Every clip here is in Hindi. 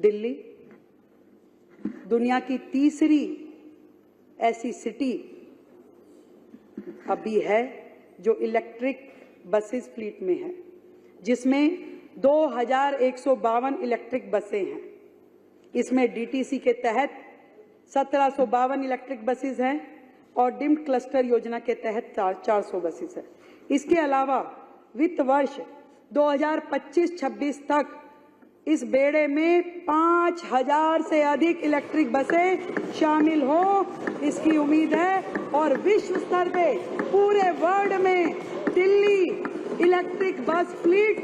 दिल्ली दुनिया की तीसरी ऐसी सिटी अभी है जो इलेक्ट्रिक बसेस फ्लीट में है, जिसमें 2152 इलेक्ट्रिक बसें हैं। इसमें डीटीसी के तहत 1752 इलेक्ट्रिक बसेस हैं और डिम्ड क्लस्टर योजना के तहत 400 बसेस हैं। इसके अलावा वित्त वर्ष 2025-26 तक इस बेड़े में 5000 से अधिक इलेक्ट्रिक बसें शामिल हो, इसकी उम्मीद है। और विश्व स्तर पे पूरे वर्ल्ड में दिल्ली इलेक्ट्रिक बस फ्लीट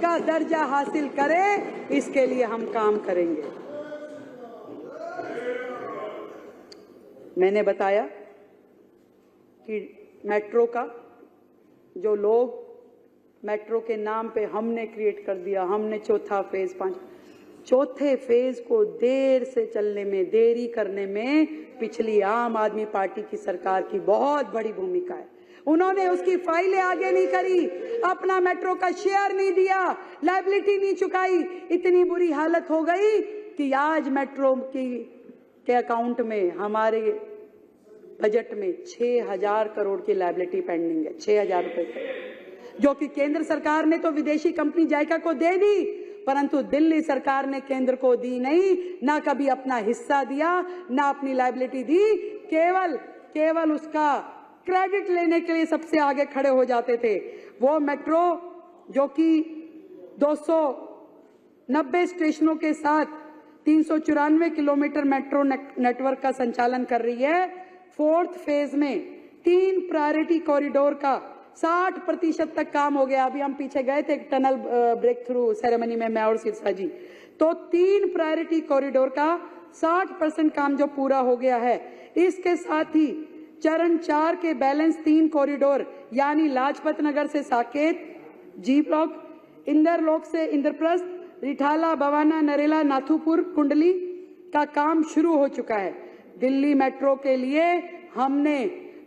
का दर्जा हासिल करे, इसके लिए हम काम करेंगे। मैंने बताया कि मेट्रो का जो लोग मेट्रो के नाम पे हमने क्रिएट कर दिया, हमने चौथा फेज को देर से चलने में, देरी करने में पिछली आम आदमी पार्टी की सरकार की बहुत बड़ी भूमिका है। उन्होंने उसकी फाइलें आगे नहीं करी, अपना मेट्रो का शेयर नहीं दिया, लायबिलिटी नहीं चुकाई। इतनी बुरी हालत हो गई कि आज मेट्रो के अकाउंट में, हमारे बजट में 6000 करोड़ की लायबिलिटी पेंडिंग है। 6000 रुपए, जो कि केंद्र सरकार ने तो विदेशी कंपनी जायका को दे दी, परंतु दिल्ली सरकार ने केंद्र को दी नहीं, ना कभी अपना हिस्सा दिया, ना अपनी लायबिलिटी दी। केवल उसका क्रेडिट लेने के लिए सबसे आगे खड़े हो जाते थे। वो मेट्रो जो कि 290 स्टेशनों के साथ 394 किलोमीटर मेट्रो नेटवर्क का संचालन कर रही है, 4th फेज में 3 प्रायोरिटी कॉरिडोर का 60% तक काम हो गया। अभी हम पीछे गए थे एक टनल ब्रेक थ्रू सेरेमनी में, मैं और सिरसा जी। तो 3 प्रायोरिटी कॉरिडोर का 60% काम जो पूरा हो गया है। इसके साथ ही चरण 4 के बैलेंस 3 कॉरिडोर यानी लाजपत नगर से साकेत, जी ब्लॉक, इंदरलोक से इंद्रप्रस्थ, रिठाला, बवाना, नरेला, नाथुपुर, कुंडली का काम शुरू हो चुका है। दिल्ली मेट्रो के लिए हमने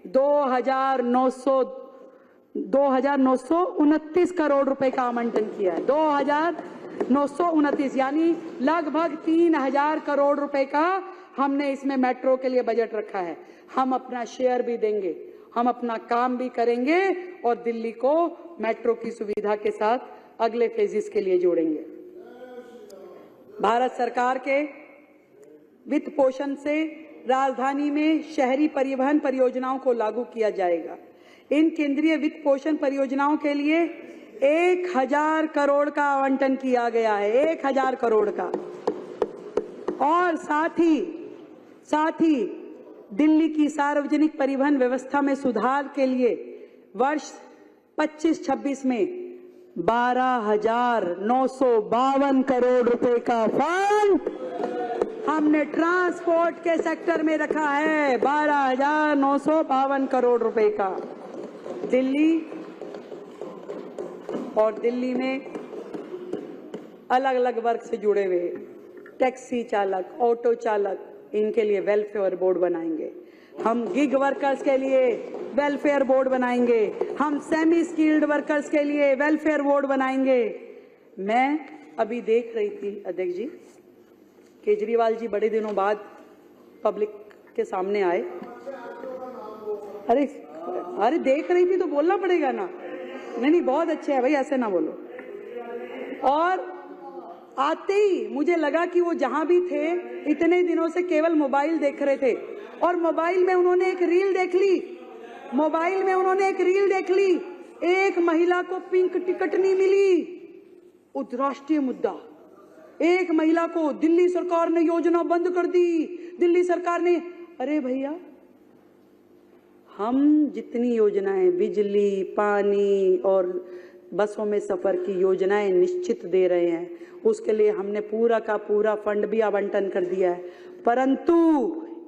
2929 करोड़ रुपए का आवंटन किया है। 2929 यानी लगभग 3000 करोड़ रुपए का हमने इसमें मेट्रो के लिए बजट रखा है। हम अपना शेयर भी देंगे, हम अपना काम भी करेंगे और दिल्ली को मेट्रो की सुविधा के साथ अगले फेजेस के लिए जोड़ेंगे। भारत सरकार के वित्त पोषण से राजधानी में शहरी परिवहन परियोजनाओं को लागू किया जाएगा। इन केंद्रीय वित्त पोषण परियोजनाओं के लिए 1000 करोड़ का आवंटन किया गया है, 1000 करोड़ का। और साथ ही दिल्ली की सार्वजनिक परिवहन व्यवस्था में सुधार के लिए वर्ष 25-26 में 12,952 करोड़ रुपए का फंड हमने ट्रांसपोर्ट के सेक्टर में रखा है। 12,952 करोड़ रुपए का। दिल्ली में अलग अलग वर्ग से जुड़े हुए टैक्सी चालक, ऑटो चालक, इनके लिए वेलफेयर बोर्ड बनाएंगे। हम गिग वर्कर्स के लिए वेलफेयर बोर्ड बनाएंगे, हम सेमी स्किल्ड वर्कर्स के लिए वेलफेयर बोर्ड बनाएंगे। मैं अभी देख रही थी अध्यक्ष जी, केजरीवाल जी बड़े दिनों बाद पब्लिक के सामने आए। अरे देख रही थी तो बोलना पड़ेगा ना। नहीं, बहुत अच्छे है भाई, ऐसे ना बोलो। और आते ही मुझे लगा कि वो जहां भी थे इतने दिनों से केवल मोबाइल देख रहे थे, और मोबाइल में उन्होंने एक रील देख ली। एक महिला को पिंक टिकट नहीं मिली, राष्ट्रीय मुद्दा। एक महिला को दिल्ली सरकार ने योजना बंद कर दी, दिल्ली सरकार ने। अरे भैया, हम जितनी योजनाएं, बिजली, पानी और बसों में सफर की योजनाएं निश्चित दे रहे हैं, उसके लिए हमने पूरा का पूरा फंड भी आवंटन कर दिया है। परंतु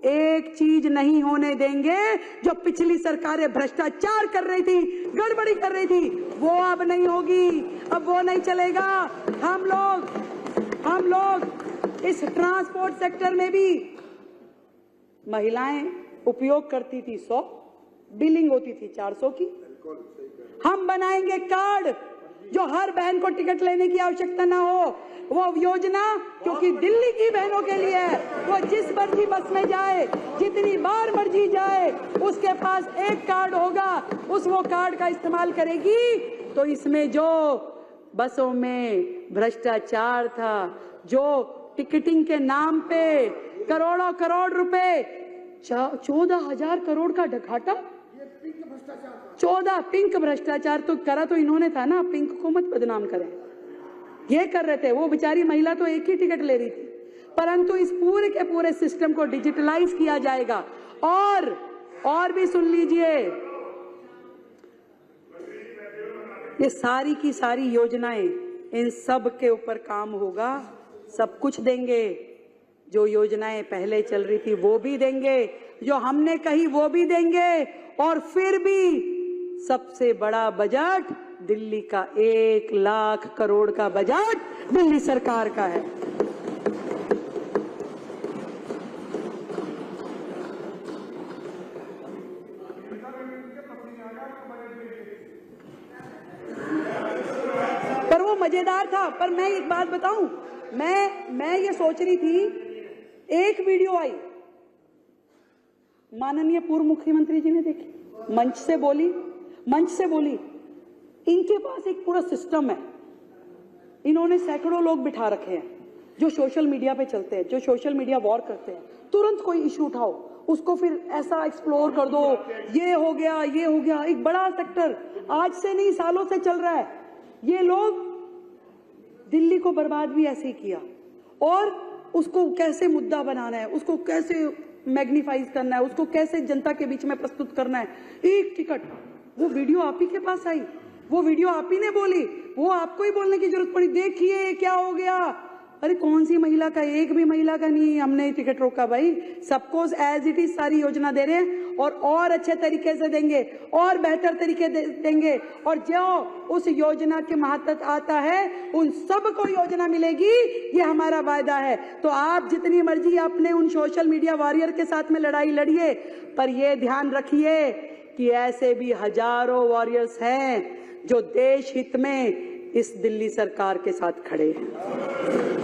एक चीज नहीं होने देंगे, जो पिछली सरकारें भ्रष्टाचार कर रही थी, गड़बड़ी कर रही थी, वो अब नहीं होगी, अब वो नहीं चलेगा। हम लोग इस ट्रांसपोर्ट सेक्टर में भी महिलाएं उपयोग करती थी 100, बिलिंग होती थी 400 की। हम बनाएंगे कार्ड जो हर बहन को टिकट लेने की आवश्यकता ना हो। वो योजना क्योंकि दिल्ली की बहनों के लिए है। वो जिस मर्जी बस में जाए, जितनी बार मर्जी जाए, उसके पास एक कार्ड होगा, वो कार्ड का इस्तेमाल करेगी। तो इसमें जो बसों में भ्रष्टाचार था, जो टिकटिंग के नाम पे करोड़ों करोड़ रुपए, 14,000 करोड़ का घाटा, 14 पिंक भ्रष्टाचार तो करा तो इन्होंने था ना, पिंक को मत बदनाम करें। ये कर रहे थे। वो बेचारी महिला तो एक ही टिकट ले रही थी, परंतु इस पूरे के पूरे सिस्टम को डिजिटलाइज किया जाएगा। और भी सुन लीजिए, ये सारी की सारी योजनाएं, इन सब के ऊपर काम होगा। सब कुछ देंगे, जो योजनाएं पहले चल रही थी वो भी देंगे, जो हमने कही वो भी देंगे। और फिर भी सबसे बड़ा बजट दिल्ली का 1 लाख करोड़ का बजट दिल्ली सरकार का है। पर वो मजेदार था। पर मैं एक बात बताऊं, मैं ये सोच रही थी, एक वीडियो आई, माननीय पूर्व मुख्यमंत्री जी ने देखी, मंच से बोली। इनके पास एक पूरा सिस्टम है। इन्होंने सैकड़ों लोग बिठा रखे हैं जो सोशल मीडिया पे चलते हैं, जो सोशल मीडिया वॉर करते हैं। तुरंत कोई इश्यू उठाओ, उसको फिर ऐसा एक्सप्लोर कर दो, ये हो गया। एक बड़ा सेक्टर आज से नहीं, सालों से चल रहा है। ये लोग दिल्ली को बर्बाद भी ऐसे ही किया, और उसको कैसे मुद्दा बनाना है, उसको कैसे मैग्नीफाइज करना है, उसको कैसे जनता के बीच में प्रस्तुत करना है। एक टिकट, वो वीडियो आप ही के पास आई, वो वीडियो आप ही ने बोली, वो आपको ही बोलने की जरूरत पड़ी, देखिए क्या हो गया। अरे कौन सी महिला का, एक भी महिला का नहीं हमने टिकट रोका भाई। सबको एज इट इज सारी योजना दे रहे हैं, और अच्छे तरीके से देंगे, और बेहतर तरीके देंगे। और जो उस योजना के महत्व आता है, उन सबको योजना मिलेगी, ये हमारा वायदा है। तो आप जितनी मर्जी अपने उन सोशल मीडिया वॉरियर के साथ में लड़ाई लड़िए, पर ये ध्यान रखिए कि ऐसे भी हजारों वॉरियर्स हैं जो देश हित में इस दिल्ली सरकार के साथ खड़े हैं।